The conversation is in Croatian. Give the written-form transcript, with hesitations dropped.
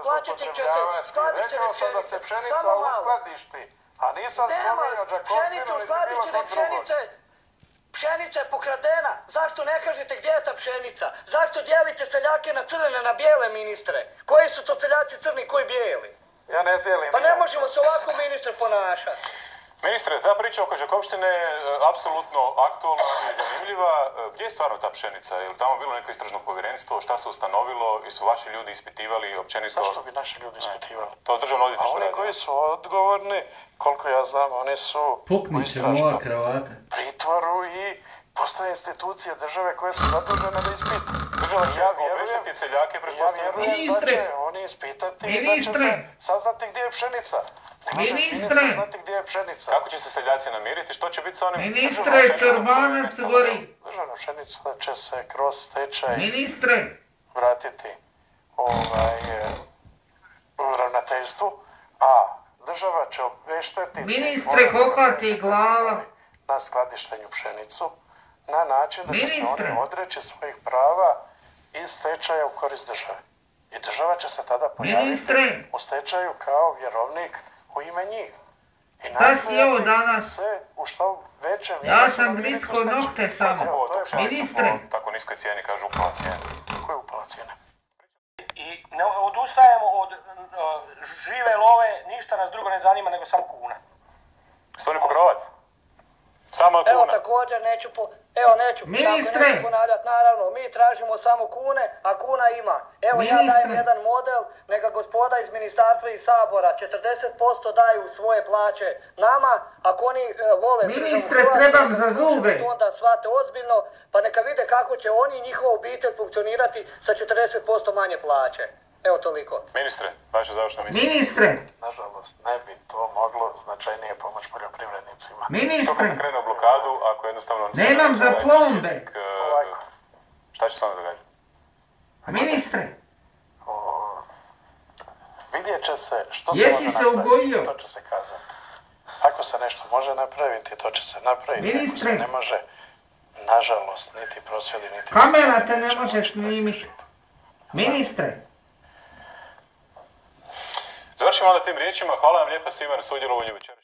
zloupotrebljavati. Rekao sam da se pšenica uskladišti, a nisam spomenuo Đakovštinu niti bilo kog drugog. Pšenica je pokradena. Zašto ne kažete gdje je ta pšenica? Zašto dijelite seljake na crvene, na bijele, ministre? Koji su to seljaci crni, koji bijeli? Ja ne dijelim. Pa ne možemo se ovako, ministre, ponašati. Ministre, ta priča oko Đakovštine je apsolutno aktualna i zanimljiva. Gdje je stvarno ta pšenica? Je li tamo bilo neko istražno povjerenstvo? Šta se ustanovilo? I su vaši ljudi ispitivali općenito? Zašto bi naši ljudi ispitivali? To državno odvjetništvo radi. A oni koji su odgovorni, koliko ja znam, oni su u istražnom pritvoru i postoje institucije države koje su zadužene da ispitaju. Država će obeštetiti seljake, pretpostavljaju. Ja vjerujem da će oni ispitati i da će se saznati gdje je pšenica. Ne može ministar znati gdje je pšenica. Kako će se seljaci namiriti? Što će biti sa onim Ministre, Čorbanac gori. Državna pšenica će se kroz stečaj Ministre vratiti u ravnateljstvu, a država će obeštetiti Ministre, kokati glava na skladištenju pšenicu na način da će se oni odreći svojih prava iz stečaja u korist države. I država će se tada pojaviti u stečaju kao vjerovnik u ime njih. Šta si jeo danas? Se u što većem... Ja sam gritko nokte samo. Ministre. Tako niskoj cijeni, kažu upala cijena. Koja je upala cijena? I ne odustajemo od žive love, ništa nas drugo ne zanima nego samo kuna. Stoni Pokrovac? Samo kuna? Evo također neću ponavljati, naravno, mi tražimo samo kune, a kuna ima. Evo ja dajem jedan model, neka gospoda iz ministarstva i sabora 40% daju svoje plaće nama, ako oni vole Ministre, trebam za zube. Onda shvate ozbiljno, pa neka vide kako će oni i njihova obitelj funkcionirati sa 40% manje plaće. Evo toliko. Ministre, vaša završna misla. Ministre. Nažalost, ne bi to moglo značajnije pomoć poljoprivrednicima. Ministre. Što kad se krene u blokadu, ako jednostavno... Nemam za plombe. Šta će se onda događati? Ministre. Vidjet će se što se Jesi može se napraviti. ubojio? To će se kazati. Ako se nešto može napraviti, to će se napraviti. Ako se ne može, nažalost, niti prosvjedi, niti... Kamera te ne može snimiti. Ministre. Završimo onda tim riječima. Hvala vam lijepa svima na sudjelovanju večera.